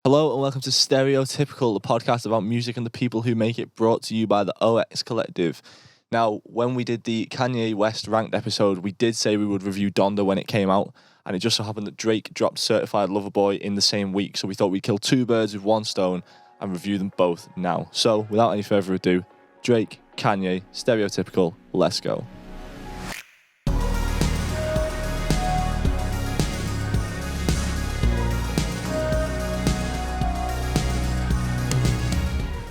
Hello and welcome to Stereotypical, the podcast about music and the people who make it, brought to you by the OX Collective. Now, when we did the Kanye West ranked episode, we did say we would review Donda when it came out, and it just so happened that Drake dropped Certified Lover Boy in the same week, so we thought we'd kill two birds with one stone and review them both now. So, without any further ado, Drake, Kanye, Stereotypical, let's go.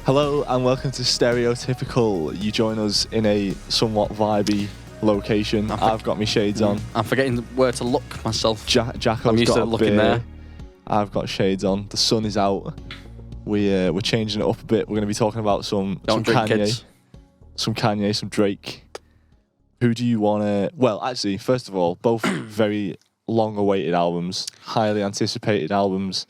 Hello and welcome to Stereotypical. You join us in a somewhat vibey location. I've got my shades on. I'm forgetting where to look myself. Jacko's I'm used got to a looking beer. there. I've got shades on. The sun is out. We're changing it up a bit. We're going to be talking about some Don't drink, Kanye, kids. some Kanye, some Drake. Who do you want to? Well, actually, first of all, both very long-awaited albums, highly anticipated albums.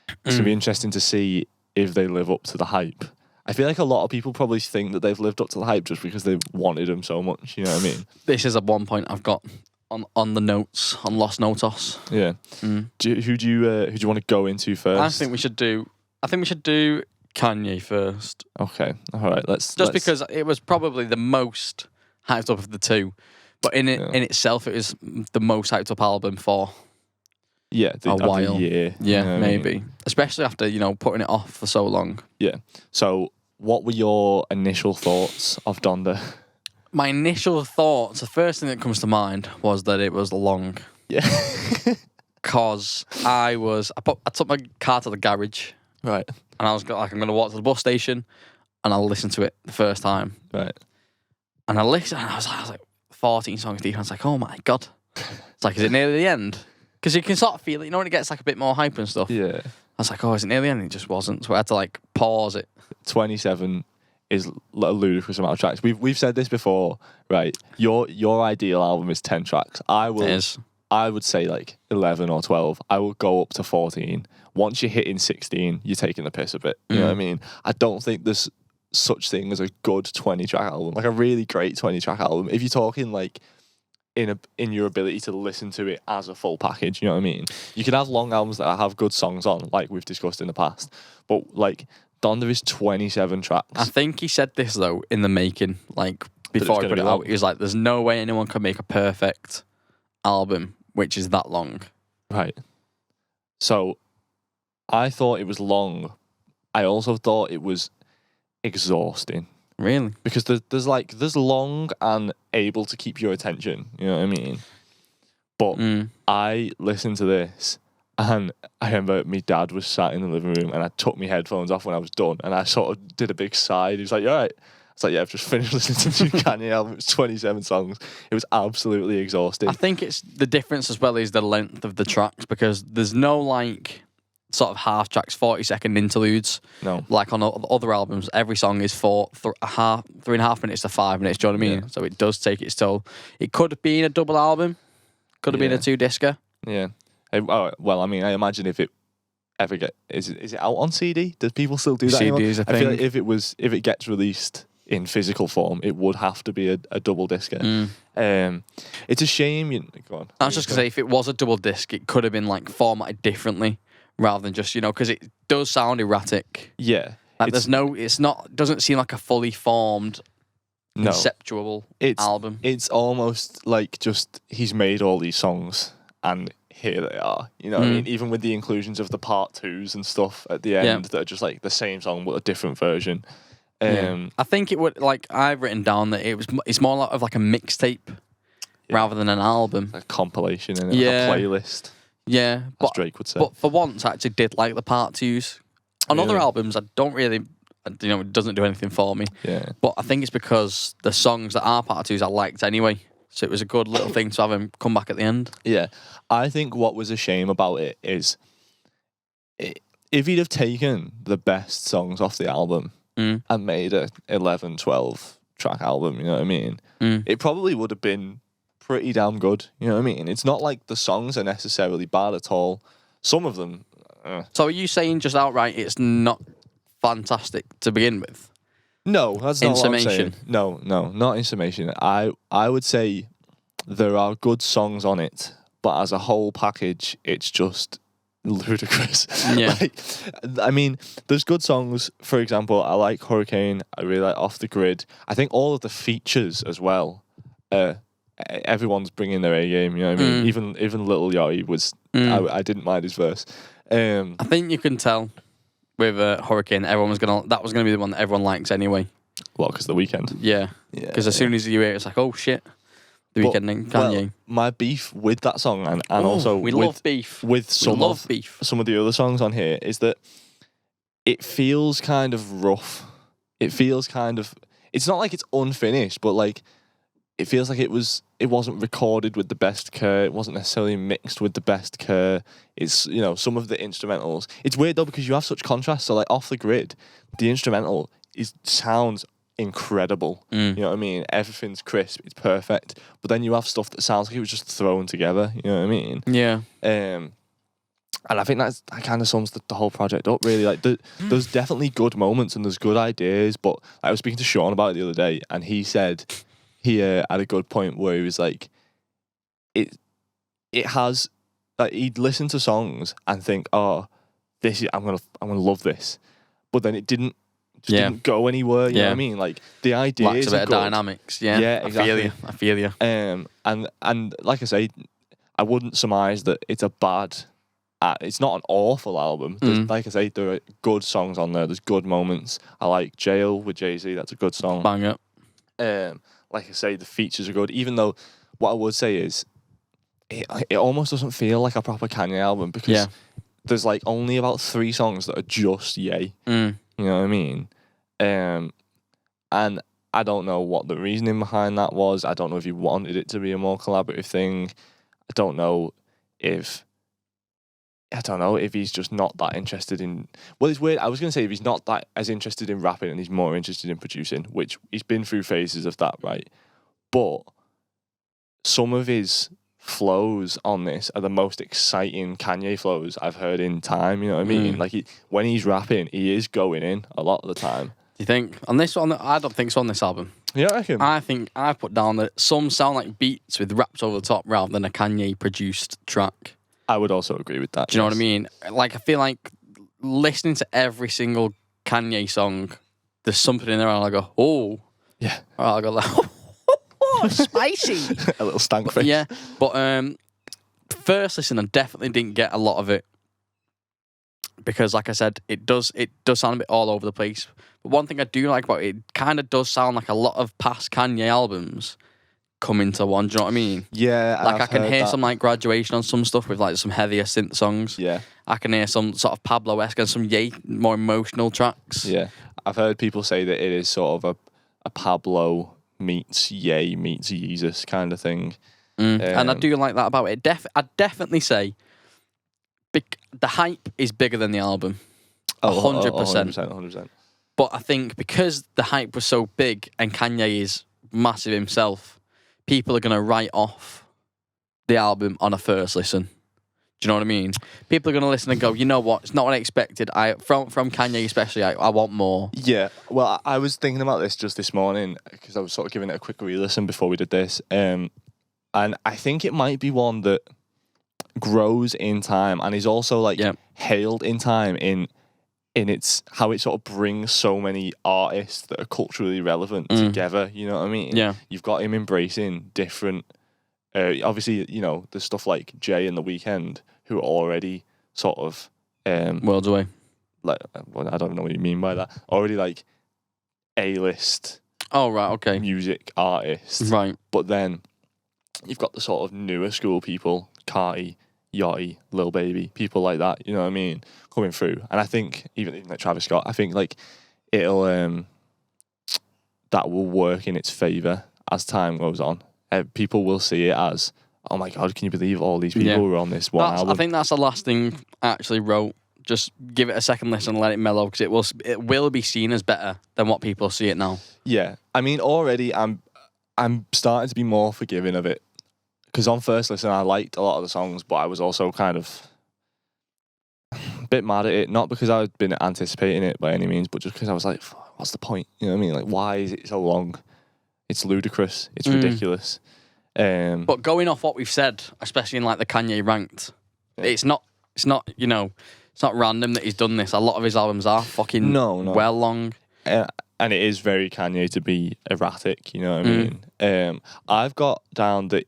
It's going to be interesting to see if they live up to the hype. I feel like a lot of people probably think that they've lived up to the hype just because they wanted them so much. You know what I mean? This is at one point I've got on the notes, on Los Notos. Yeah. Who do you want to go into first? I think we should do Kanye first. Okay. All right. Let's Because it was probably the most hyped up of the two, but in itself, it was the most hyped up album for a while. Year. Yeah, you know what I maybe. mean? Especially after putting it off for so long. Yeah. So, what were your initial thoughts of Donda? My initial thoughts, the first thing that comes to mind was that it was long. Yeah. Cause I took my car to the garage. Right. And I was like, I'm going to walk to the bus station and I'll listen to it the first time. Right. And I listened and I was like 14 songs deep. And I was like, oh my God. It's like, is it nearly the end? Because you can sort of feel it, when it gets like a bit more hype and stuff. Yeah. I was like, oh, is it near the end? And it just wasn't. So I had to like pause it. 27 is a ludicrous amount of tracks. We've said this before, right? Your ideal album is 10 tracks. I would say like 11 or 12. I will go up to 14. Once you're hitting 16, you're taking the piss a bit. You know what I mean? I don't think there's such thing as a good 20-track album, like a really great 20-track album. If you're talking like in your ability to listen to it as a full package, you know what I mean? You can have long albums that have good songs on, like we've discussed in the past, but like Donda is 27 tracks. I think he said this though in the making, like before he put it out. He was like, there's no way anyone can make a perfect album which is that long. Right. So I thought it was long. I also thought it was exhausting. Really? Because there's long and able to keep your attention, you know what I mean? But I listened to this and I remember my dad was sat in the living room and I took my headphones off when I was done and I sort of did a big sigh. He was like, you all right? I was like, yeah, I've just finished listening to the Kanye album. It's 27 songs. It was absolutely exhausting. I think it's the difference as well is the length of the tracks, because there's no like sort of half tracks, 40-second interludes. No. Like on other albums, every song is 3.5 minutes to 5 minutes. Do you know what I mean? Yeah. So it does take its toll. It could have been a double album. Could have been a 2-discer. Yeah. Well, I mean, I imagine if it ever is it out on CD? Does people still do that CDs, anymore? I feel like if it gets released in physical form, it would have to be a double discer. It's a shame. Go on. I was just gonna say, if it was a double disc, it could have been like formatted differently rather than just because it does sound erratic. Yeah, like doesn't seem like a fully formed, conceptual album. It's almost like just he's made all these songs and here they are. You know what I mean? Even with the inclusions of the part 2s and stuff at the end that are just like the same song but a different version. I think it would, like, I've written down that it's more of like a mixtape rather than an album. A compilation and like a playlist. Yeah. As Drake would say. But for once, I actually did like the part 2s. On other albums, I don't really, it doesn't do anything for me. Yeah. But I think it's because the songs that are part 2s I liked anyway. So it was a good little thing to have him come back at the end. Yeah. I think what was a shame about it is if he'd have taken the best songs off the album and made a 11, 12 track album, you know what I mean? It probably would have been pretty damn good, you know what I mean? It's not like the songs are necessarily bad at all. Some of them... So are you saying just outright it's not fantastic to begin with? No, that's not what I'm saying. No, not in summation. I would say there are good songs on it, but as a whole package, it's just ludicrous. Yeah. Like, I mean, there's good songs. For example, I like Hurricane. I really like Off the Grid. I think all of the features as well. Everyone's bringing their A game. You know what I mean? Even Little Yachty was. I didn't mind his verse. I think you can tell with Hurricane, that was gonna be the one that everyone likes anyway. What? Because The Weeknd. Yeah. Because as soon as you hear it, it's like, oh shit, The Weeknd and Kanye. Well, my beef with that song and also love beef with some of the other songs on here is that it feels kind of rough. It feels kind of. It's not like it's unfinished, but like it feels like it wasn't recorded with the best care. It wasn't necessarily mixed with the best care. It's, you know, some of the instrumentals. It's weird though because you have such contrast. So like Off the Grid, the instrumental sounds incredible. You know what I mean? Everything's crisp. It's perfect. But then you have stuff that sounds like it was just thrown together. You know what I mean? Yeah. And I think that kind of sums the whole project up, really. Like, there's definitely good moments and there's good ideas. But I was speaking to Sean about it the other day, and he said he had a good point where he was like, it has, like, he'd listen to songs and think, oh, I'm gonna love this, but then it didn't go anywhere. You know what I mean? Like, the ideas lacks a bit of dynamics. Yeah, exactly. I feel you. And like I say, I wouldn't surmise that it's a bad. It's not an awful album. Like I say, there are good songs on there. There's good moments. I like Jail with Jay-Z. That's a good song. Bang up. Like I say, the features are good. Even though, what I would say is, it almost doesn't feel like a proper Kanye album because there's like only about 3 songs that are just Ye. You know what I mean? And I don't know what the reasoning behind that was. I don't know if he wanted it to be a more collaborative thing. I don't know if he's just not that interested in. Well, it's weird. I was going to say if he's not that as interested in rapping and he's more interested in producing, which he's been through phases of that, right? But some of his flows on this are the most exciting Kanye flows I've heard in time. You know what I mean? Like, when he's rapping, he is going in a lot of the time. Do you think on this one? I don't think so on this album. Yeah, I reckon. I think I put down that some sound like beats with raps over the top rather than a Kanye produced track. I would also agree with that. Do you know what I mean? Like, I feel like listening to every single Kanye song, there's something in there and I go, oh. Yeah. Or I'll go like, oh, spicy. A little stank face. Yeah. But first listen, I definitely didn't get a lot of it. Because, like I said, it does sound a bit all over the place. But one thing I do like about it kind of does sound like a lot of past Kanye albums come into one. Do you know what I mean? Yeah. Like, I can hear some like Graduation on some stuff with like some heavier synth songs. Yeah. I can hear some sort of Pablo-esque and some Ye more emotional tracks. Yeah. I've heard people say that it is sort of a Pablo meets Ye meets Jesus kind of thing. And I do like that about it. I'd definitely say the hype is bigger than the album. 100%. 100%. But I think because the hype was so big and Kanye is massive himself, people are going to write off the album on a first listen. Do you know what I mean? People are going to listen and go, you know what? It's not what I expected. From Kanye especially, I want more. Yeah. Well, I was thinking about this just this morning because I was sort of giving it a quick re-listen before we did this. And I think it might be one that grows in time and is also like hailed in time in its how it sort of brings so many artists that are culturally relevant together. You know what I mean? Yeah. You've got him embracing different. Obviously, you know, there's stuff like Jay and The Weeknd who are already sort of worlds away. Like, well, I don't know what you mean by that. Already like A-list. Oh right, okay. Music artists. Right. But then you've got the sort of newer school people, Carti, Yachty, Lil Baby, people like that, you know what I mean, coming through. And I think even like Travis Scott, I think like it'll that will work in its favour as time goes on. People will see it as, oh my God, can you believe all these people were on this one album? I think that's the last thing I actually wrote. Just give it a second listen and let it mellow because it will be seen as better than what people see it now. Yeah, I mean, already I'm starting to be more forgiving of it. Because on first listen, I liked a lot of the songs, but I was also kind of a bit mad at it. Not because I'd been anticipating it by any means, but just because I was like, what's the point? You know what I mean? Like, why is it so long? It's ludicrous. It's ridiculous. But going off what we've said, especially in like the Kanye ranked, it's not It's not, it's not random that he's done this. A lot of his albums are fucking well long. And it is very Kanye to be erratic, you know what I mean? I've got down that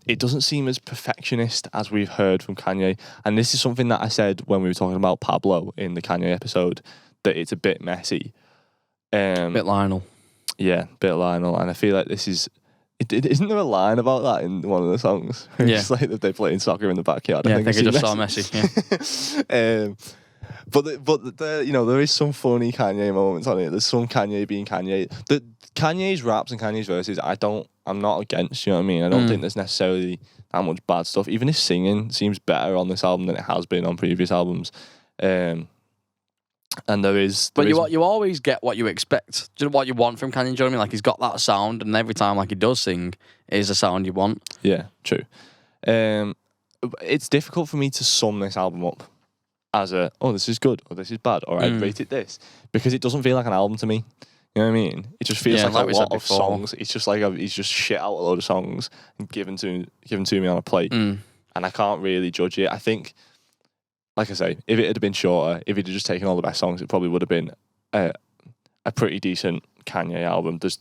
it doesn't seem as perfectionist as we've heard from Kanye. And this is something that I said when we were talking about Pablo in the Kanye episode, that it's a bit messy. Bit Lionel. Yeah, bit Lionel. And I feel like this is... Isn't there a line about that in one of the songs? Yeah. It's like that they're playing soccer in the backyard. Yeah, I think it just saw Messi. Yeah. But there is some funny Kanye moments on it. There's some Kanye being Kanye. The Kanye's raps and Kanye's verses, I'm not against, you know what I mean? I don't think there's necessarily that much bad stuff. Even his singing seems better on this album than it has been on previous albums. And you always get what you expect. Do you know what you want from Kanye? Do you know what I mean? Like, he's got that sound, and every time like he does sing, it is a sound you want. Yeah, true. It's difficult for me to sum this album up as this is good, or this is bad, or I'd rate it this, because it doesn't feel like an album to me. You know what I mean? It just feels like a lot of songs. It's just like he's just shit out a load of songs and given to me on a plate, and I can't really judge it. I think, like I say, if it had been shorter, if he'd just taken all the best songs, it probably would have been a pretty decent Kanye album. There's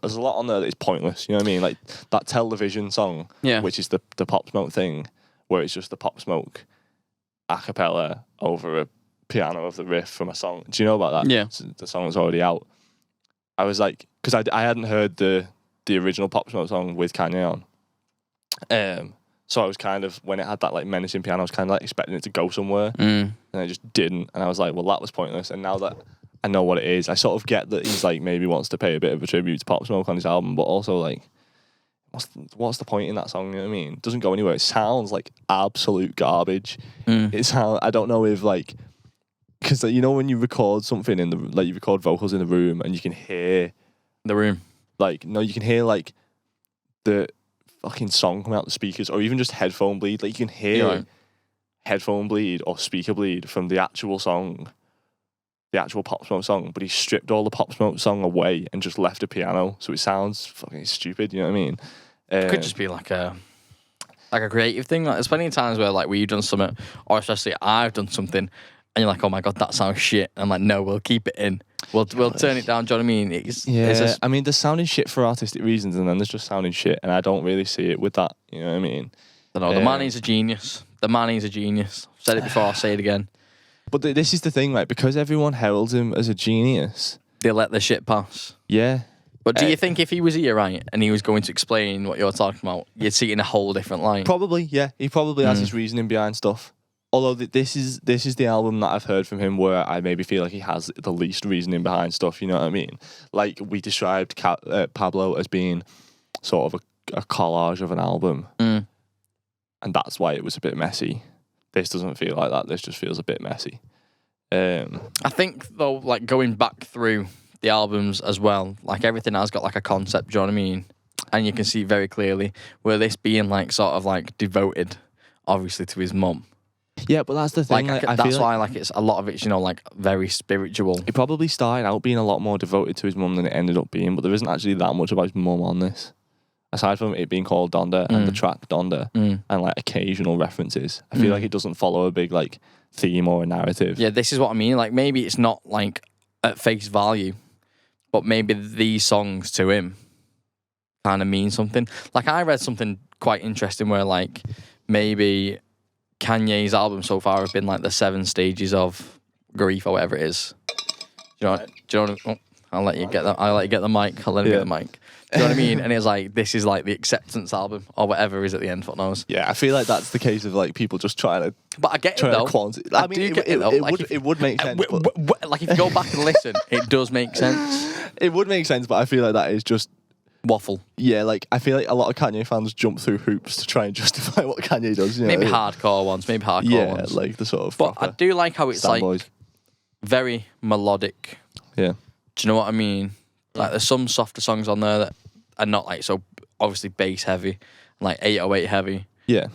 a lot on there that is pointless. You know what I mean? Like that Television song, which is the Pop Smoke thing, where it's just the Pop Smoke a cappella over a piano of the riff from a song. Do you know about that? Yeah. So the song was already out. I was like, because I hadn't heard the original Pop Smoke song with Kanye on. So I was kind of, when it had that like menacing piano, I was kind of like expecting it to go somewhere, and it just didn't. And I was like, well, that was pointless. And now that I know what it is, I sort of get that he's like maybe wants to pay a bit of a tribute to Pop Smoke on his album, but also like, what's the point in that song? You know what I mean? It doesn't go anywhere. It sounds like absolute garbage. I don't know if like, because when you record something you record vocals in the room and you can hear the room. Like, no, you can hear like the fucking song coming out the speakers, or even just headphone bleed. Like, you can hear headphone bleed or speaker bleed from the actual song, the actual Pop Smoke song, but he stripped all the Pop Smoke song away and just left a piano, so it sounds fucking stupid. You know what I mean? It could just be like a creative thing. Like, there's plenty of times where like you've done something, or especially I've done something, and you're like, oh my god, that sounds shit. And I'm like, no, we'll keep it in. We'll turn it down. Do you know what I mean? I mean, there's sounding shit for artistic reasons, and then there's just sounding shit, and I don't really see it with that. You know what I mean? I don't know. The man is a genius. I've said it before. I'll say it again. But this is the thing, like, because everyone heralds him as a genius, they let the shit pass. Yeah. But do you think if he was here, right, and he was going to explain what you're talking about, you'd see it in a whole different light? Probably, yeah. He probably has his reasoning behind stuff. Although this is the album that I've heard from him where I maybe feel like he has the least reasoning behind stuff. You know what I mean? Like, we described Pablo as being sort of a collage of an album, and that's why it was a bit messy. This doesn't feel like that. This just feels a bit messy. I think though, like going back through the albums as well, like everything has got like a concept. Do you know what I mean? And you can see very clearly where this being like sort of like devoted, obviously, to his mum. Yeah, but that's the thing. Like, that's why like it's a lot of it's like very spiritual. It probably started out being a lot more devoted to his mum than it ended up being, but there isn't actually that much about his mum on this. Aside from it being called Donda and the track Donda and like occasional references, I feel like it doesn't follow a big like theme or a narrative. Yeah, this is what I mean. Like, maybe it's not like at face value, but maybe these songs to him kind of mean something. Like, I read something quite interesting where like maybe Kanye's album so far have been like the 7 stages of grief or whatever it is. Do you know what I'll let you get that. I'll let you get the mic. I'll let him get the mic. Do you know what I mean? And it's like, this is like the acceptance album or whatever is at the end. Fuck knows. Yeah, I feel like that's the case of like people just trying to. But I get it though. I mean, it would make sense. Like, if you go back and listen, it does make sense. It would make sense, but I feel like that is just waffle. Yeah, like I feel like a lot of Kanye fans jump through hoops to try and justify what Kanye does. You know? Maybe hardcore ones. ones. Yeah, like the sort of. But I do like how it's like boys. Very melodic. Yeah. Do you know what I mean? Like, there's some softer songs on there that are not like so obviously bass heavy, like 808 heavy. Yeah.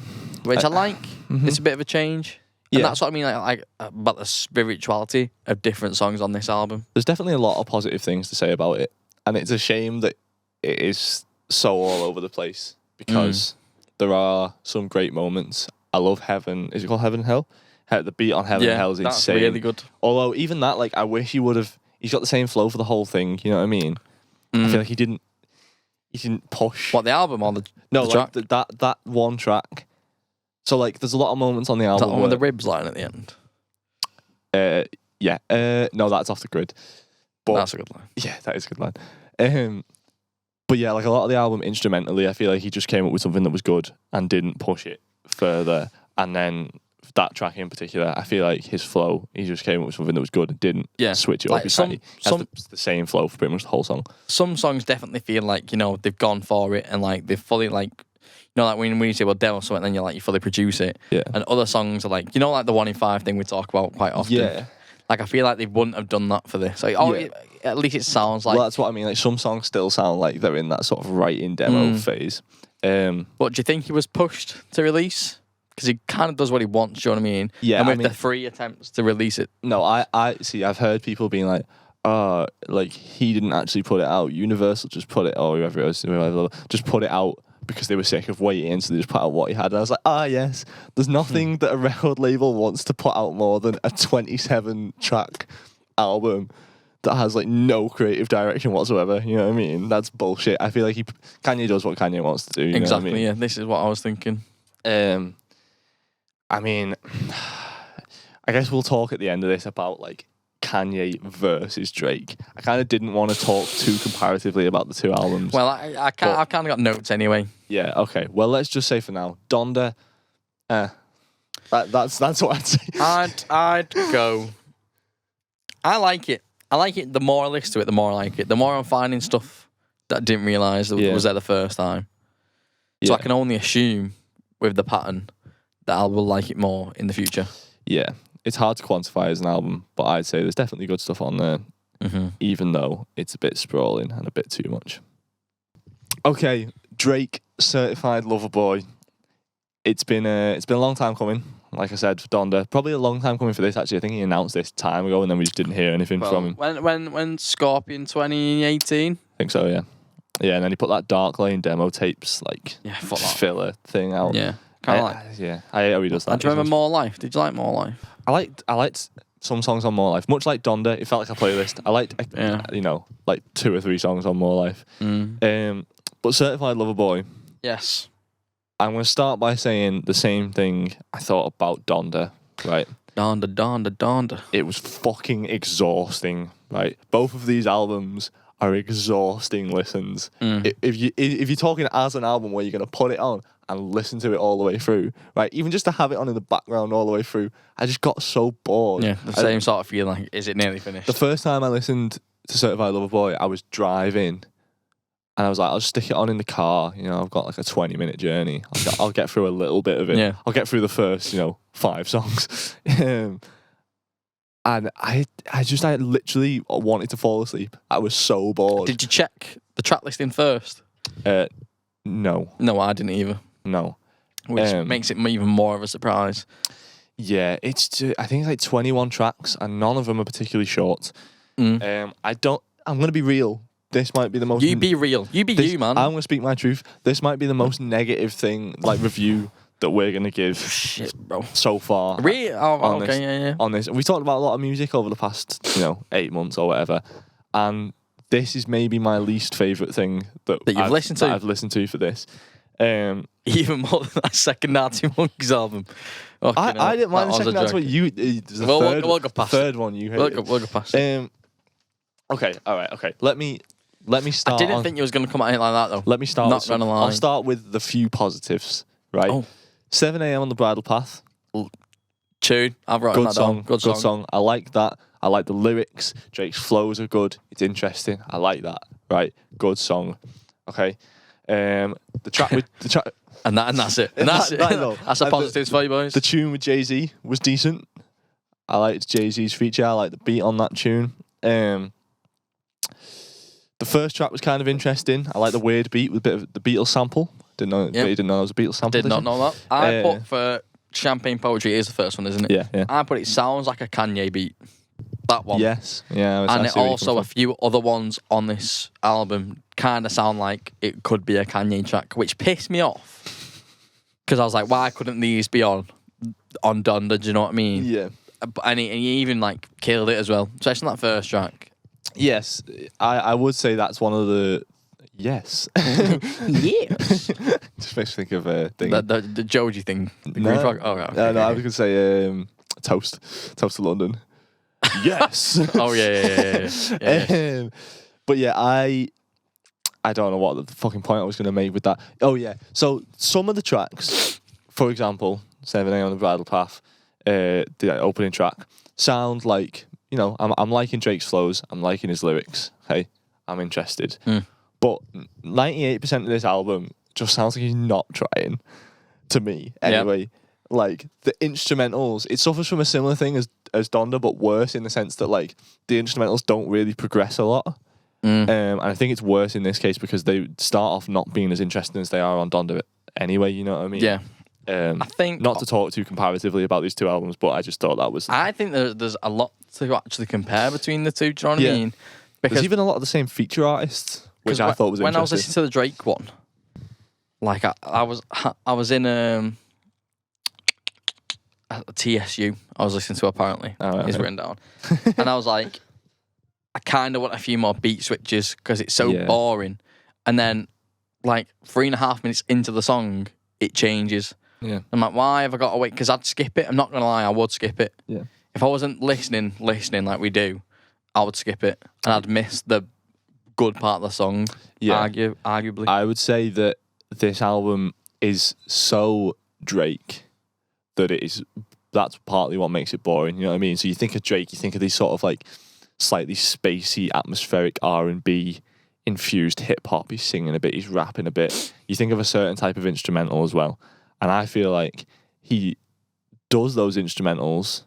Which I like. It's a bit of a change. And that's what I mean, like about the spirituality of different songs on this album. There's definitely a lot of positive things to say about it. And it's a shame that it is so all over the place, because there are some great moments I love Heaven. Is it called Heaven and Hell? The beat on Heaven and Hell is insane. That's really good. Although even that, like, I wish he would have. He's got the same flow for the whole thing. You know what I mean? I feel like he didn't push. What, the album or the no, the like track? that one track. So like, there's a lot of moments on the album. Is that one with the ribs line at the end? Yeah. No, that's Off the Grid. But That's a good line. yeah, that is a good line. But yeah, like a lot of the album instrumentally, I feel like he just came up with something that was good and didn't push it further. And then that track in particular, I feel like his flow, he just came up with something that was good and didn't switch it like up. He has the same flow for pretty much the whole song. Some songs definitely feel like, you know, they've gone for it and like they've fully like, you know, like when you say, well, demo something, then you're like, you fully produce it. Yeah. And other songs are like, you know, like the 1 in 5 thing we talk about quite often. Yeah. Like, I feel like they wouldn't have done that for this. Like, at least it sounds like... Well, that's what I mean. Like, some songs still sound like they're in that sort of writing demo phase. But do you think he was pushed to release? Because he kind of does what he wants, do you know what I mean? Yeah, and with the 3 attempts to release it. No, I see, I've heard people being like, like, he didn't actually put it out. Universal just put it, or whoever it was, just put it out because they were sick of waiting, so they just put out what he had. And I was like, yes, there's nothing that a record label wants to put out more than a 27-track album that has like no creative direction whatsoever. You know what I mean? That's bullshit. I feel like Kanye does what Kanye wants to do. You exactly, know what I mean? Yeah. This is what I was thinking. I mean, I guess we'll talk at the end of this about like Kanye versus Drake. I kind of didn't want to talk too comparatively about the two albums. Well, I've kind of got notes anyway. Yeah, okay. Well, let's just say for now, Donda, that's what I'd say. I'd go. I like it. I like it. The more I listen to it, the more I like it. The more I'm finding stuff that I didn't realise was there the first time. So I can only assume with the pattern that I will like it more in the future. Yeah. It's hard to quantify as an album, but I'd say there's definitely good stuff on there, even though it's a bit sprawling and a bit too much. Okay, Drake, Certified Lover Boy. It's been a long time coming. Like I said, for Donda, probably a long time coming for this. Actually, I think he announced this time ago, and then we just didn't hear anything from him. When Scorpion 2018? I think so. Yeah, yeah. And then he put that Dark Lane demo tapes filler thing out. Yeah, I hate how he does that. Do you remember More Life? Did you like More Life? I liked some songs on More Life. Much like Donda, it felt like a playlist. I liked, like 2 or 3 songs on More Life. But Certified Lover Boy. Yes. I'm going to start by saying the same thing I thought about Donda, right? Donda. It was fucking exhausting, right? Both of these albums are exhausting listens. If you're talking as an album where you're going to put it on and listen to it all the way through, right? Even just to have it on in the background all the way through, I just got so bored. Yeah, the same sort of feeling. Is it nearly finished? The first time I listened to Certified Lover Boy, I was driving. And I was like, I'll just stick it on in the car. You know, I've got like a 20-minute journey. I'll get through a little bit of it. Yeah. I'll get through the first, 5 songs. And I literally wanted to fall asleep. I was so bored. Did you check the track listing first? No. No, I didn't either. No. Which makes it even more of a surprise. Yeah, I think it's like 21 tracks, and none of them are particularly short. I'm going to be real. This might be the most... You be real. You be you, man. I'm going to speak my truth. This might be the most negative thing, like, review that we're going to give bro. So far. Really? Oh, okay, yeah. On this. We talked about a lot of music over the past, 8 months or whatever. And this is maybe my least favourite thing that you've listened to? That I've listened to for this. Even more than that second Arctic Monkeys album. I didn't mind the second Arctic Monkeys. We'll go past third one you hated. We'll go past Okay, all right, okay. Let me start. I didn't think you was going to come at it like that, though. Let me start. Not gonna lie. I'll start with the few positives, right? Oh. 7 a.m. on the Bridle Path. Tune. I've written that down. Good song. I like that. I like the lyrics. Drake's flows are good. It's interesting. I like that. Right. Good song. Okay. The track with the track. and that's it. And that's it. That's the positives for you boys. The tune with Jay-Z was decent. I liked Jay-Z's feature. I like the beat on that tune. The first track was kind of interesting. I like the weird beat with a bit of the Beatles sample. Didn't know it was a Beatles sample. Did not know that. I put for Champagne Poetry, it is the first one, isn't it? Yeah. I put it sounds like a Kanye beat. That one. Yes. Yeah. And it also a few other ones on this album kind of sound like it could be a Kanye track, which pissed me off. Because I was like, why couldn't these be on Donda? Do you know what I mean? Yeah. And he even like killed it as well, especially on that first track. Yes, I would say that's one of the. Yes. Yes. Just makes me think of a thing. The Joji thing. The No. green frog. Oh, okay, No, okay. I was going to say Toast to London. Yes. Oh, yeah. But yeah, I don't know what the fucking point I was going to make with that. Oh, yeah. So some of the tracks, for example, 7A on the Bridle Path, the opening track, sound like, you know, I'm liking Drake's flows. I'm liking his lyrics. Hey, I'm interested. But 98% of this album just sounds like he's not trying, to me, anyway. Yep. Like, the instrumentals, it suffers from a similar thing as Donda, but worse in the sense that, like, the instrumentals don't really progress a lot. And I think it's worse in this case because they start off not being as interesting as they are on Donda anyway, you know what I mean? Yeah. I think not to talk too comparatively about these two albums, but I just thought that was. I think there's a lot to actually compare between the two. Do you know what I mean? Because there's even a lot of the same feature artists, which I thought was interesting. When I was listening to the Drake one, like I was in a TSU. I was listening to apparently. It's written down, and I was like, I kind of want a few more beat switches because it's so boring. And then, like 3.5 minutes into the song, it changes. Yeah. I'm like, why have I got to wait? Because I'd skip it. I'm not gonna lie, I would skip it. Yeah. If I wasn't listening like we do, I would skip it, and I'd miss the good part of the song. Yeah. Arguably, I would say that this album is so Drake that that's partly what makes it boring. You know what I mean? So you think of Drake, you think of these sort of like slightly spacey, atmospheric R&B infused hip hop. He's singing a bit, he's rapping a bit. You think of a certain type of instrumental as well. And I feel like he does those instrumentals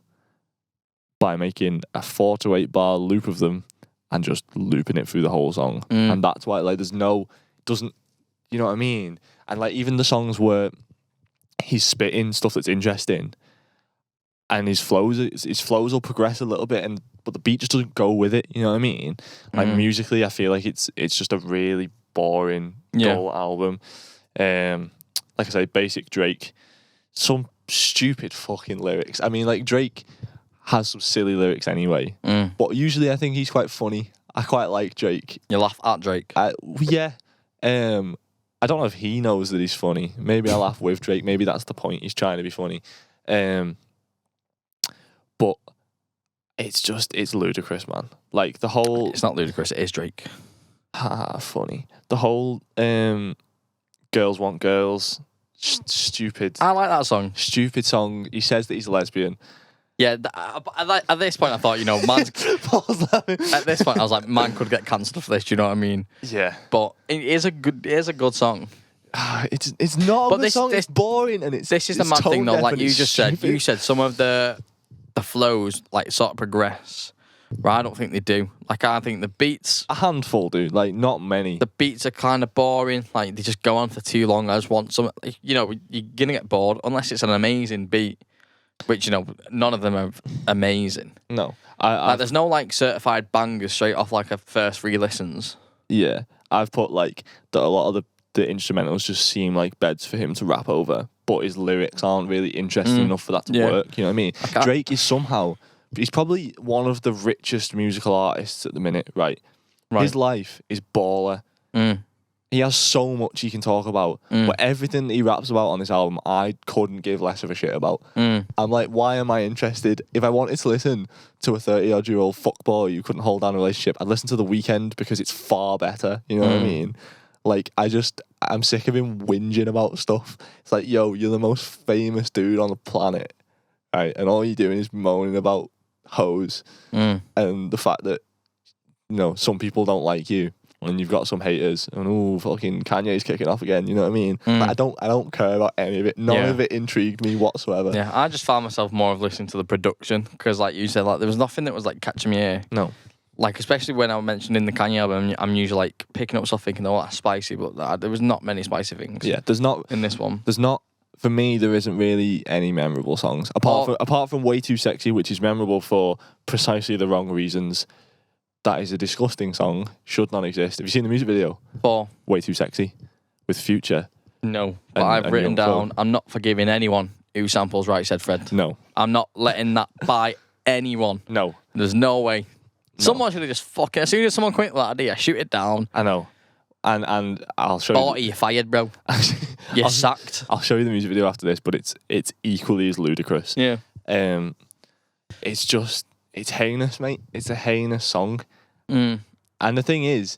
by making a 4 to 8 bar loop of them and just looping it through the whole song. And that's why, like, you know what I mean? And like even the songs where he's spitting stuff that's interesting and his flows will progress a little bit, but the beat just doesn't go with it. You know what I mean? Like musically, I feel like it's just a really boring, dull album. Like I say, basic Drake. Some stupid fucking lyrics. I mean, like Drake has some silly lyrics anyway, but usually I think he's quite funny. I quite like Drake. You laugh at Drake? Yeah. I don't know if he knows that he's funny. Maybe I laugh with Drake. Maybe that's the point. He's trying to be funny. But it's ludicrous, man. Like the whole. It's not ludicrous. It is Drake. Funny. The whole Girls Want Girls. Stupid. I like that song. Stupid song. He says that he's a lesbian. Yeah, at this point I thought, you know, at this point I was like, man could get cancelled for this. Do you know what I mean? Yeah. But it is a good song. It's not a good song. It's boring and it's. This is the mad thing though. Like you just said, you said some of the flows like sort of progress. Right, I don't think they do. Like I think the beats, a handful do. Like not many. The beats are kind of boring. Like they just go on for too long. I just want some. You know, you're gonna get bored unless it's an amazing beat. Which, you know, none of them are amazing. No. There's no, like, certified bangers straight off, like, a first 3 listens. Yeah. I've put, like, that a lot of the instrumentals just seem like beds for him to rap over, but his lyrics aren't really interesting enough for that to work. You know what I mean? Drake is he's probably one of the richest musical artists at the minute, right? His life is baller. He has so much he can talk about, but everything that he raps about on this album, I couldn't give less of a shit about. I'm like, why am I interested? If I wanted to listen to a 30-odd-year-old fuckboy who couldn't hold down a relationship, I'd listen to The Weeknd because it's far better. You know what I mean? Like, I'm sick of him whinging about stuff. It's like, yo, you're the most famous dude on the planet, right? And all you're doing is moaning about hoes and the fact that, you know, some people don't like you. And you've got some haters, and fucking Kanye's kicking off again. You know what I mean? Like, I don't care about any of it. None of it intrigued me whatsoever. Yeah, I just found myself more of listening to the production because, like you said, like there was nothing that was like catching me ear. No, like especially when I mentioned in the Kanye album, I'm usually like picking up stuff thinking, oh, that's spicy, but there was not many spicy things. Yeah, there's not in this one. There's not. For me, there isn't really any memorable songs apart from "Way Too Sexy," which is memorable for precisely the wrong reasons. That is a disgusting song. Should not exist. Have you seen the music video? For Way Too Sexy with Future. No, but I've written down, I'm not forgiving anyone who samples Right Said Fred. No. I'm not letting that by anyone. No. There's no way. No. Someone should have just fucking, as soon as someone quit that idea, shoot it down. I know. And I'll show 40, you're fired, bro. You're sacked. I'll show you the music video after this, but it's equally as ludicrous. Yeah. It's heinous, mate. It's a heinous song. Mm. And the thing is,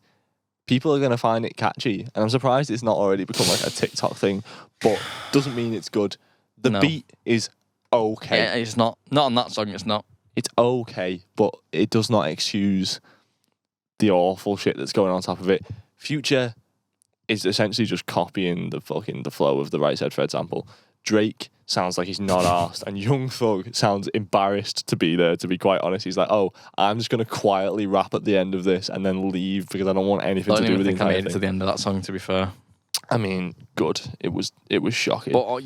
people are going to find it catchy. And I'm surprised it's not already become like a TikTok thing, but doesn't mean it's good. The beat is okay. Yeah, it's not. Not on that song, it's not. It's okay, but it does not excuse the awful shit that's going on top of it. Future is essentially just copying the flow of the Right Said Fred sample. Drake sounds like he's not arsed, and Young Thug sounds embarrassed to be there, to be quite honest. He's like, oh, I'm just going to quietly rap at the end of this and then leave because I don't want anything to do with it. I made it to the end of that song, to be fair. I mean, good. It was shocking. But,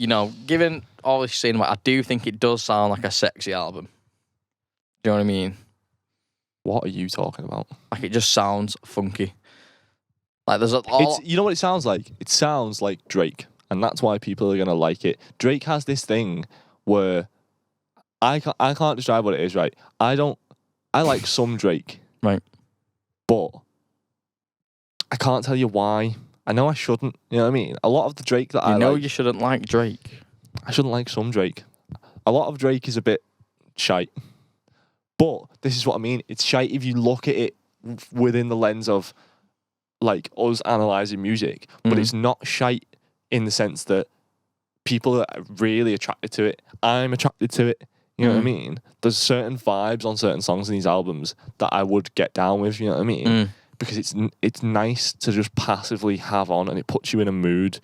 given all this saying, I do think it does sound like a sexy album. Do you know what I mean? What are you talking about? Like, it just sounds funky. Like, there's you know what it sounds like? It sounds like Drake. And that's why people are going to like it. Drake has this thing where I can't describe what it is, right? I like some Drake. Right. But I can't tell you why. I know I shouldn't. You know what I mean? A lot of the Drake that I know like, you shouldn't like Drake. I shouldn't like some Drake. A lot of Drake is a bit shite. But this is what I mean. It's shite if you look at it within the lens of like us analysing music. But it's not shite in the sense that people are really attracted to it. I'm attracted to it. You know what I mean? There's certain vibes on certain songs in these albums that I would get down with, you know what I mean? Because it's nice to just passively have on and it puts you in a mood.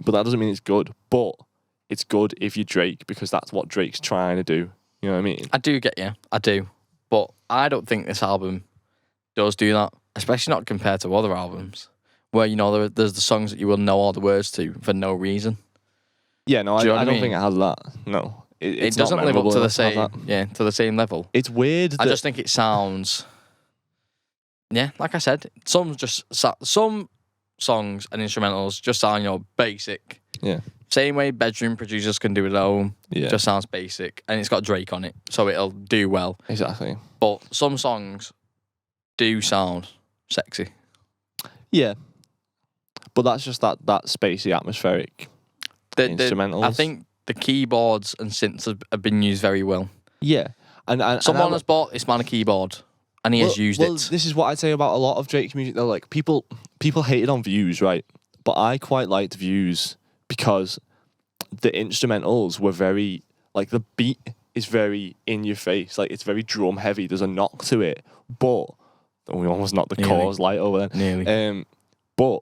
But that doesn't mean it's good. But it's good if you're Drake because that's what Drake's trying to do. You know what I mean? I do get you. I do. But I don't think this album does do that, especially not compared to other albums. Where, there's the songs that you will know all the words to for no reason. Yeah, no, I don't think it has that. No. It doesn't live up to the same level. It's weird. I just think it sounds... Yeah, like I said, some songs and instrumentals just sound, basic. Yeah. Same way bedroom producers can do it at home. Yeah. Just sounds basic. And it's got Drake on it, so it'll do well. Exactly. But some songs do sound sexy. Yeah. But that's just that spacey, atmospheric instrumentals. I think the keyboards and synths have been used very well. Yeah. And someone has bought this man a keyboard and he has used it. This is what I'd say about a lot of Drake's music. They're like, people hated on Views, right? But I quite liked Views because the instrumentals were very, like, the beat is very in your face. Like, it's very drum heavy. There's a knock to it. But we almost knocked the chorus light over there. Nearly. But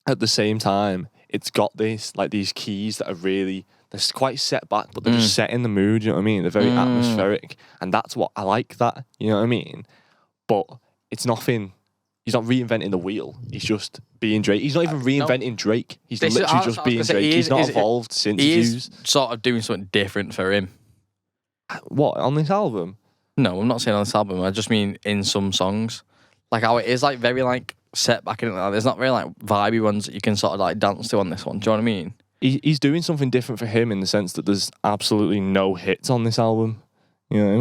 at the same time, it's got these keys that are really, they're quite set back, but they're just set in the mood, you know what I mean? They're very atmospheric. And that's what I like that, you know what I mean? But it's nothing, he's not reinventing the wheel. He's just being Drake. He's not even reinventing Drake. He's literally just being Drake. He's not evolved since Views. He's sort of doing something different for him. What, on this album? No, I'm not saying on this album. I just mean in some songs. Like how it is like very like set back in it. There's not really like vibey ones that you can sort of like dance to on this one. Do you know what I mean? He's doing something different for him in the sense that there's absolutely no hits on this album. You know what I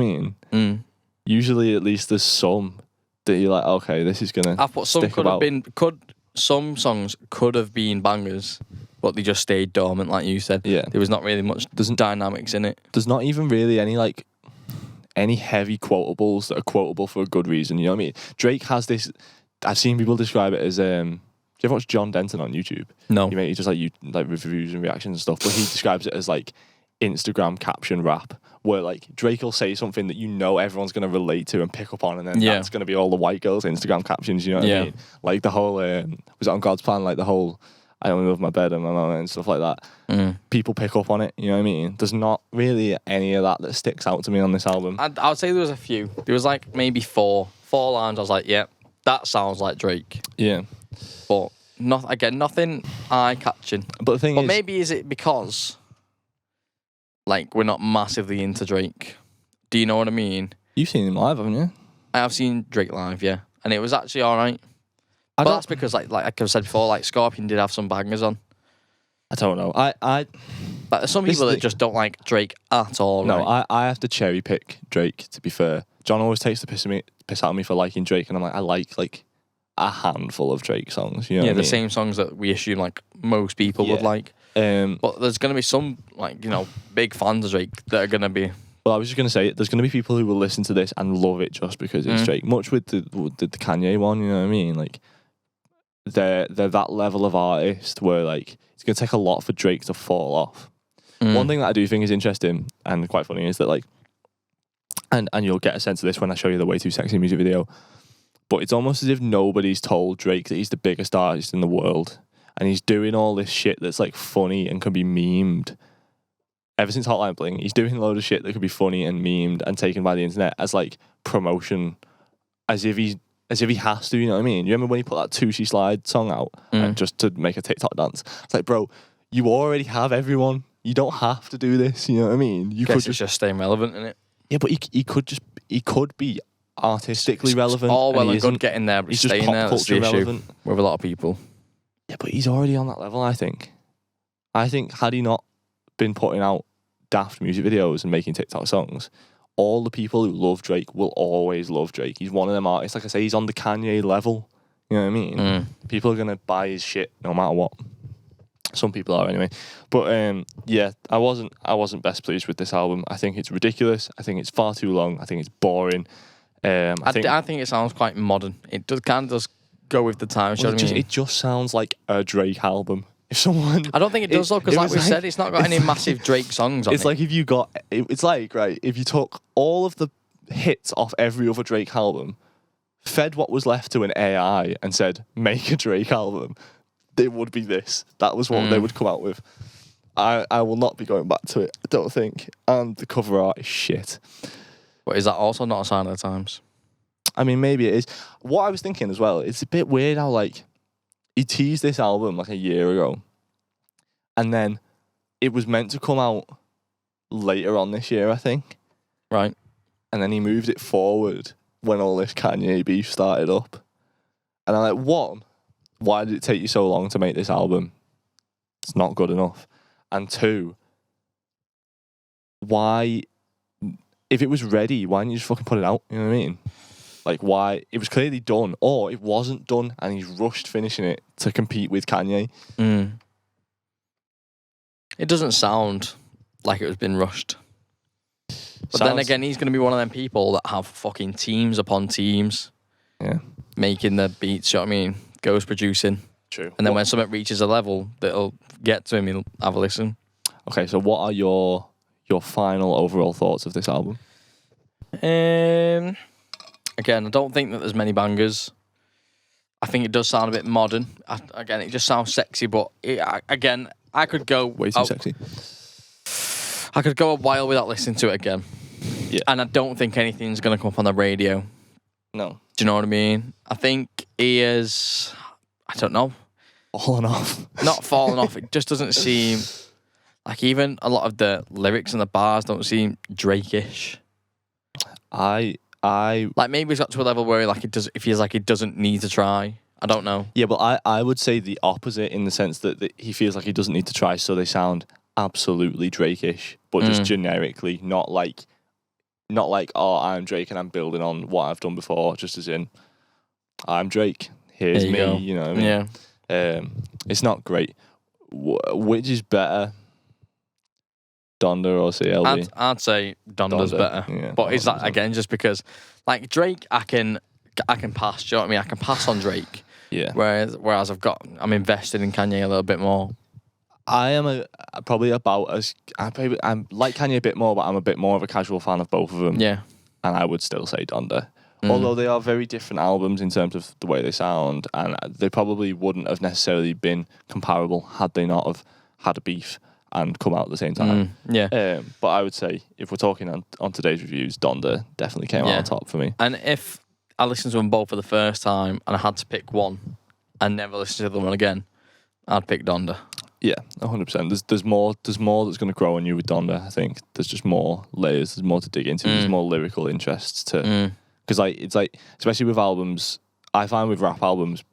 mean? Usually at least there's some that you're like, okay, this is gonna stick about. Some songs could have been bangers, but they just stayed dormant, like you said. Yeah. There was not really much dynamics in it. There's not even really any heavy quotables that are quotable for a good reason, you know what I mean? Drake has this, I've seen people describe it as, do you ever watch John Denton on YouTube? No. He just like reviews and reactions and stuff, but he describes it as like Instagram caption rap, where like Drake will say something that everyone's going to relate to and pick up on, and then that's going to be all the white girls' Instagram captions, you know what I mean? Like the whole, was it On God's Plan, like the whole, I only love my bed and my mama and stuff like that. People pick up on it, you know what I mean? There's not really any of that sticks out to me on this album. I would say there was a few. There was like maybe four lines. I was like, yeah, that sounds like Drake. Yeah. But nothing eye-catching. But the thing is, maybe is it because like we're not massively into Drake? Do you know what I mean? You've seen him live, haven't you? I have seen Drake live, yeah, and it was actually all right. But that's because, like I've said before, like Scorpion did have some bangers on. I don't know. I Like, there's some people that just don't like Drake at all. No, right? I have to cherry pick Drake, to be fair. John always takes the piss out of me for liking Drake, and I'm like, I like a handful of Drake songs. You know what I mean? Same songs that we assume like most people would like. But there's going to be some like big fans of Drake that are going to be. Well, I was just going to say, there's going to be people who will listen to this and love it just because it's Drake. Much with the Kanye one, you know what I mean? Like, they're that level of artist where like it's going to take a lot for Drake to fall off. One thing that I do think is interesting and quite funny is that like, and you'll get a sense of this when I show you the Way Too Sexy music video, but it's almost as if nobody's told Drake that he's the biggest artist in the world, and he's doing all this shit that's like funny and can be memed. Ever since Hotline Bling, he's doing a load of shit that could be funny and memed and taken by the internet as like promotion, as if he has to, you know what I mean? You remember when he put that Tusi Slide song out just to make a TikTok dance? It's like, bro, you already have everyone. You don't have to do this, you know what I mean? You could just stay relevant in it. Yeah, but he could be artistically relevant. All well and good getting there, but he's staying just there, that's the issue with a lot of people. Yeah, but he's already on that level, I think. I think had he not been putting out daft music videos and making TikTok songs, all the people who love Drake will always love Drake. He's one of them artists. Like I say, he's on the Kanye level. You know what I mean? People are going to buy his shit no matter what. Some people are anyway. But yeah, I wasn't best pleased with this album. I think it's ridiculous. I think it's far too long. I think it's boring. I think it sounds quite modern. It kind of does go with the times. Well, it just sounds like a Drake album. If someone, I don't think it does though, because like we said, it's not got any massive Drake songs on it. It's like if you if you took all of the hits off every other Drake album, fed what was left to an AI and said, make a Drake album, it would be this. That was what they would come out with. I will not be going back to it, I don't think. And the cover art is shit. But is that also not a sign of the times? I mean, maybe it is. What I was thinking as well, it's a bit weird how like he teased this album like a year ago, and then it was meant to come out later on this year, I think. Right. And then he moved it forward when all this Kanye beef started up. And I'm like, one, why did it take you so long to make this album? It's not good enough. And two, why, if it was ready, why didn't you just fucking put it out? You know what I mean? Like, why? It was clearly done, or it wasn't done, and he's rushed finishing it to compete with Kanye. It doesn't sound like it was been rushed. But then again, he's going to be one of them people that have fucking teams upon teams. Yeah. Making the beats, you know what I mean? Goes producing. True. And then when something reaches a level that'll get to him, he'll have a listen. Okay, so what are your final overall thoughts of this album? Again, I don't think that there's many bangers. I think it does sound a bit modern. Again, it just sounds sexy, but I could go... Way too sexy. I could go a while without listening to it again. Yeah. And I don't think anything's going to come up on the radio. No. Do you know what I mean? I think he is... I don't know. Falling off. Not falling off. It just doesn't seem... Like, even a lot of the lyrics and the bars don't seem Drake-ish. Like, maybe he's got to a level where like it feels like he doesn't need to try. I don't know. Yeah, but I would say the opposite in the sense that he feels like he doesn't need to try, so they sound absolutely Drake-ish, but just generically, not like, oh, I'm Drake and I'm building on what I've done before, just as in, I'm Drake, here's me, go. You know what I mean? Yeah. It's not great. Which is better? Donda or CLB? I'd say Donda's better. Yeah, but is that, again, just because, like, Drake, I can pass, do you know what I mean? I can pass on Drake. Yeah. Whereas I'm invested in Kanye a little bit more. I am I'm like Kanye a bit more, but I'm a bit more of a casual fan of both of them. Yeah. And I would still say Donda. Although they are very different albums in terms of the way they sound, and they probably wouldn't have necessarily been comparable had they not have had a beef and come out at the same time. Yeah. But I would say, if we're talking on today's reviews, Donda definitely came out on top for me. And if I listened to them both for the first time and I had to pick one and never listen to the other one again, I'd pick Donda. Yeah, 100%. There's more that's going to grow on you with Donda, I think. There's just more layers, there's more to dig into, there's more lyrical interests to... Because it's like, especially with albums, I find with rap albums,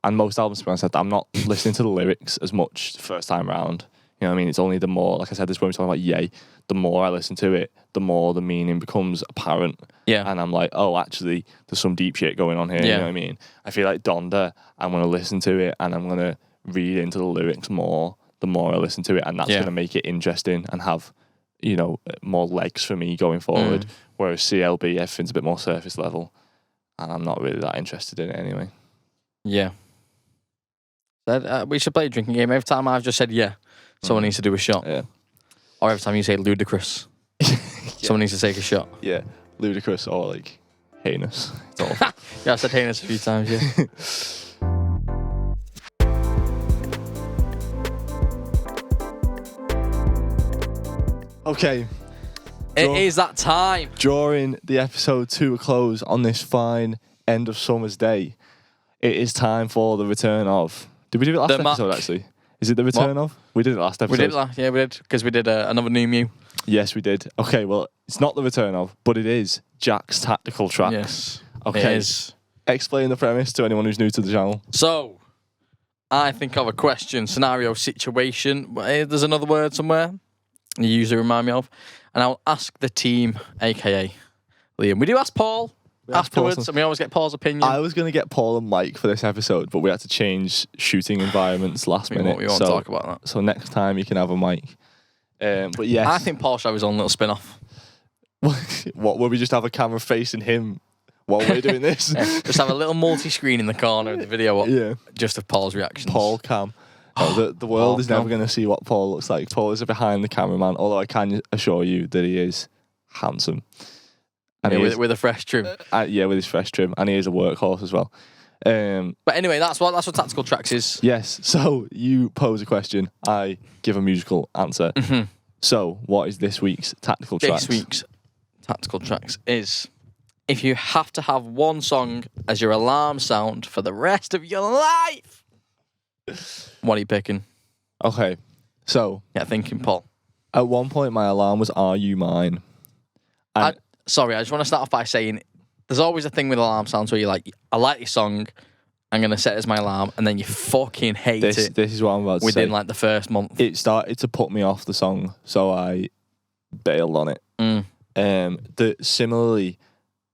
and most albums, to be honest, I'm not listening to the lyrics as much the first time round. You know what I mean? It's only the more, like I said, this when we're talking about Yay, the more I listen to it, the more the meaning becomes apparent. Yeah. And I'm like, oh, actually, there's some deep shit going on here. Yeah. You know what I mean? I feel like Donda, I'm going to listen to it and I'm going to read into the lyrics more the more I listen to it. And that's going to make it interesting and have, you know, more legs for me going forward. Whereas CLB, everything's a bit more surface level. And I'm not really that interested in it anyway. Yeah. We should play a drinking game. Every time I've just said someone needs to do a shot. Yeah. Or every time you say ludicrous, someone needs to take a shot. Yeah. Ludicrous or like heinous. It's awful. Yeah, I said heinous a few times, yeah. Okay. It is that time. Drawing the episode to a close on this fine end of summer's day, it is time for the return of... Did we do it last episode, actually? Is it the return of? We did it last episode. We did it we did, because we did another New Mew. Yes, we did. Okay, well, it's not the return of, but it is Jack's Tactical Tracks. Yes, okay. It is. Explain the premise to anyone who's new to the channel. So, I think of a question, scenario, situation. There's another word somewhere you usually remind me of. And I'll ask the team, a.k.a. Liam. We do ask Paul afterwards, and we always get Paul's opinion. I was going to get Paul and Mike for this episode, but we had to change shooting environments last minute. We won't talk about that. So next time you can have a mic. But yes. I think Paul should have his own little spin-off. What, will we just have a camera facing him while we're doing this? Yeah, just have a little multi-screen in the corner of the video just of Paul's reactions. Paul cam. No, the world is never going to see what Paul looks like. Paul is a behind the cameraman, although I can assure you that he is handsome. And with a fresh trim. With his fresh trim. And he is a workhorse as well. But anyway, that's what Tactical Tracks is. Yes. So you pose a question, I give a musical answer. Mm-hmm. So what is this week's Tactical Tracks? This week's Tactical Tracks is if you have to have one song as your alarm sound for the rest of your life. What are you picking? Okay. So. Yeah, thinking, Paul. At one point, my alarm was Are You Mine? Sorry, I just want to start off by saying there's always a thing with alarm sounds where you're like, I like this song, I'm going to set it as my alarm, and then you fucking hate it. This is what I'm about to say. Within like the first month. It started to put me off the song, so I bailed on it. Similarly,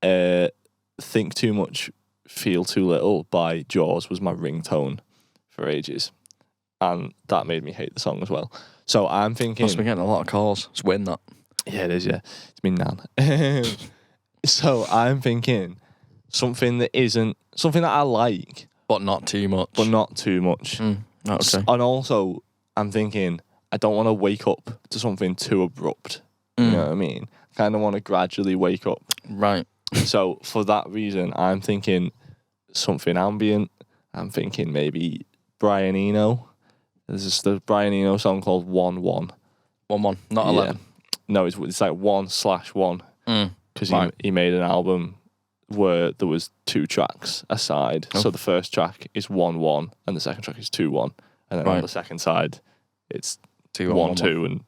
Think Too Much, Feel Too Little by Jaws was my ringtone for ages. And that made me hate the song as well. So I'm thinking... Must be getting a lot of calls. It's win that. Yeah, it is, yeah. It's me nan. So I'm thinking something that isn't... Something that I like. But not too much. Okay. And also, I'm thinking I don't want to wake up to something too abrupt. You know what I mean? I kind of want to gradually wake up. Right. So for that reason, I'm thinking something ambient. I'm thinking maybe Brian Eno. There's the Brian Eno song called 1-1. 1-1, not 11. No, it's like 1/1. Because he made an album where there was 2 tracks aside. So the first track is 1-1 and the second track is 2-1. And then on the second side, it's 1-2 and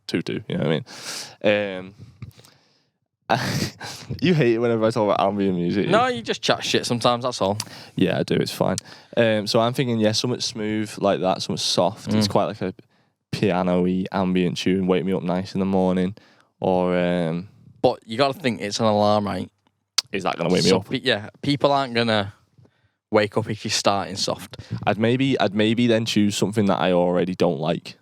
2-2. You know what I mean? You hate it whenever I talk about ambient music. No, you just chat shit sometimes, that's all. Yeah, I do. It's fine. So I'm thinking, something smooth like that, something soft. It's quite like a piano-y ambient tune, wake me up nice in the morning. Or... But you got to think it's an alarm, right? Is that going to wake me up? People aren't going to wake up if you're starting soft. I'd maybe then choose something that I already don't like.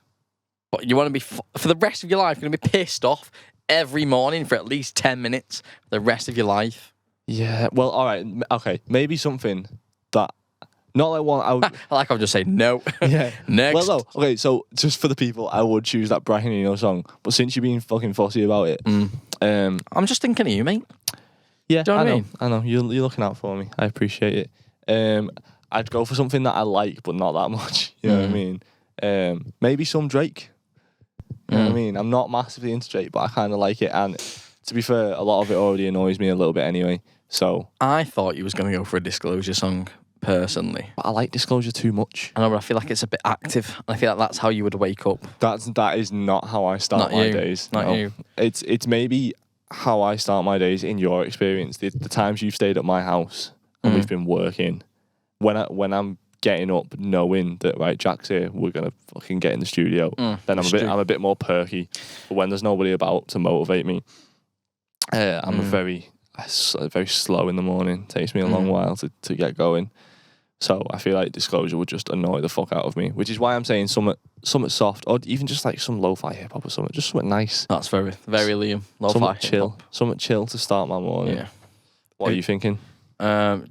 But you want to be, for the rest of your life, you're going to be pissed off every morning for at least 10 minutes for the rest of your life. Yeah, well, all right, okay. Maybe something that, not like one, I would... I like I'm just saying no. Yeah. Next. Well, no, okay, so just for the people, I would choose that Brian Eno song. But since you're being fucking fussy about it... I'm just thinking of you, mate. Yeah, Do you know what I mean? I know. You're looking out for me. I appreciate it. I'd go for something that I like, but not that much. You know what I mean? Maybe some Drake. You know what I mean? I'm not massively into Drake, but I kind of like it. And to be fair, a lot of it already annoys me a little bit anyway. So I thought you was going to go for a Disclosure song, personally. But I like Disclosure too much. I know, but I feel like it's a bit active. I feel like that's how you would wake up. That is not how I start my days. Not you. It's maybe how I start my days in your experience. The times you've stayed at my house and we've been working. When I'm getting up knowing that right, Jack's here, we're gonna fucking get in the studio, then I'm a bit more perky. But when there's nobody about to motivate me, I'm very slow in the morning. It takes me a long while to get going. So I feel like Disclosure would just annoy the fuck out of me, which is why I'm saying something soft, or even just like some lo-fi hip hop or something, just something nice. That's very Liam. Lo-fi something chill to start my morning. Yeah. What are you thinking?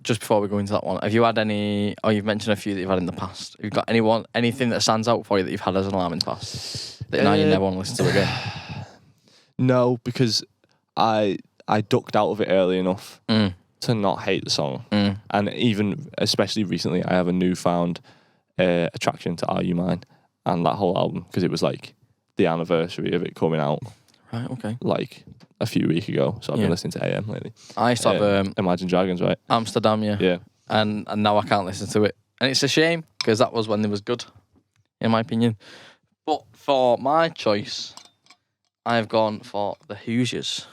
Just before we go into that one, have you had any? Oh, you've mentioned a few that you've had in the past. Have you got anything that stands out for you that you've had as an alarm in the past that now you never want to listen to again? No, because I ducked out of it early enough to not hate the song. And even, especially recently, I have a newfound attraction to Are You Mine and that whole album, because it was like the anniversary of it coming out. Right, okay. Like a few weeks ago. So I've been listening to AM lately. I used to have Imagine Dragons, right? Amsterdam, yeah. Yeah. And now I can't listen to it. And it's a shame, because that was when it was good, in my opinion. But for my choice, I've gone for the Hoosiers.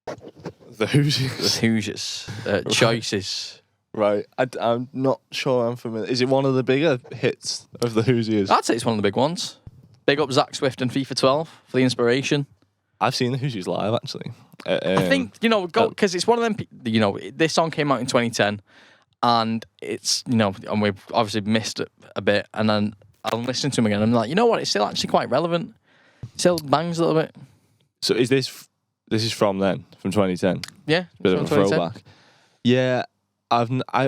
The Hoosiers? The Hoosiers. Choices. Right. I'm not sure I'm familiar. Is it one of the bigger hits of the Hoosiers? I'd say it's one of the big ones. Big up Zach Swift and FIFA 12 for the inspiration. I've seen the Hoosiers live, actually. I think, because it's one of them, this song came out in 2010, and it's, and we've obviously missed it a bit, and then I'm listening to them again, and I'm like, you know what, it's still actually quite relevant. It still bangs a little bit. So is this is from then, from 2010? Yeah. Bit of a throwback. Yeah,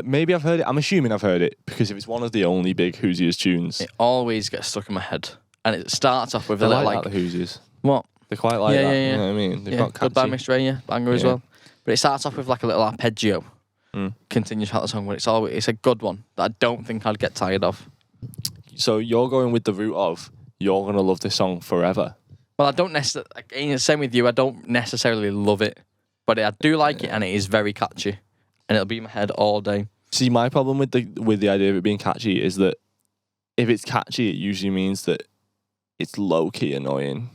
maybe I've heard it. I'm assuming I've heard it, because if it's one of the only big Hoosiers tunes. It always gets stuck in my head. And it starts off with a little like the Hoosiers. What? They quite like that. Yeah. You know what I mean? They've got catchy. Goodbye, Mr. A, banger as well. But it starts off with like a little arpeggio. Continues throughout the song, but it's a good one that I don't think I'd get tired of. So you're going with the route of you're gonna love this song forever. Well, I don't necessarily. Same with you. I don't necessarily love it, but I do like it, and it is very catchy, and it'll be in my head all day. See, my problem with the idea of it being catchy is that if it's catchy, it usually means that it's low key annoying.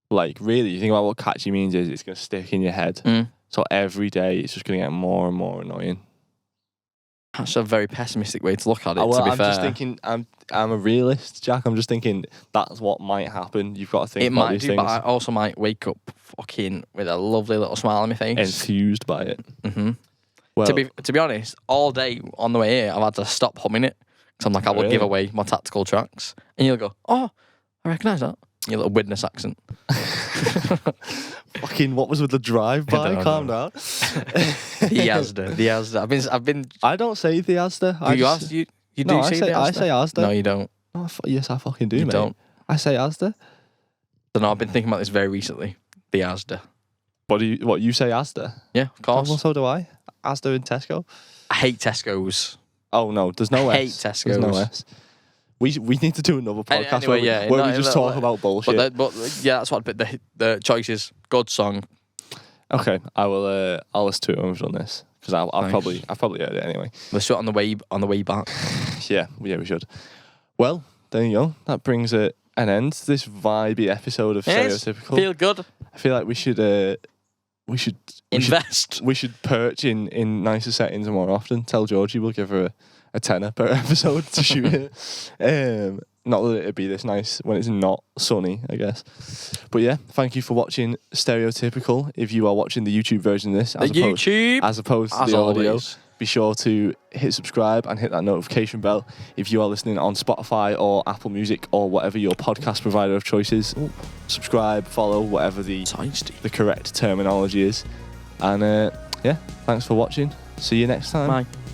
Like, really, you think about what catchy means is it's gonna stick in your head. So every day it's just gonna get more and more annoying. That's a very pessimistic way to look at it. Well, to be I'm fair, just thinking. I'm a realist, Jack. I'm just thinking that's what might happen. You've got to think about these things. But I also might wake up fucking with a lovely little smile on my face, enthused by it. Well, to be honest, all day on the way here, I've had to stop humming it because I'm like, I will give away my tactical tracks, and you'll go, "Oh, I recognise that." Your little Widnes accent. Fucking, what was with the drive-by? Calm down. The Asda. I've been. I don't say the Asda. You do say the Asda? I say Asda. No, you don't. Oh, yes, I fucking do, you mate. Don't. I say Asda. So no, I've been thinking about this very recently. The Asda. What you say Asda? Yeah, of course. So do I. Asda and Tesco. I hate Tesco's. Oh no, there's no S. I hate Tesco's. There's no S. We need to do another podcast where we just talk about bullshit. But yeah, that's what the choice is. Good song. Okay, I'll listen to it when we've done this, because I've probably heard it anyway. Let's do it on the way back. Yeah, we should. Well, there you go. That brings an end to this vibey episode of Stereotypical. Feel good. I feel like we should invest. We should perch in nicer settings more often. Tell Georgie we'll give her a tenner per episode to shoot it. Not that it'd be this nice when it's not sunny, I guess. But yeah, thank you for watching Stereotypical. If you are watching the YouTube version of this, as opposed to the audio, always, be sure to hit subscribe and hit that notification bell. If you are listening on Spotify or Apple Music or whatever your podcast provider of choice is, subscribe, follow, whatever the correct terminology is. And yeah, thanks for watching. See you next time. Bye.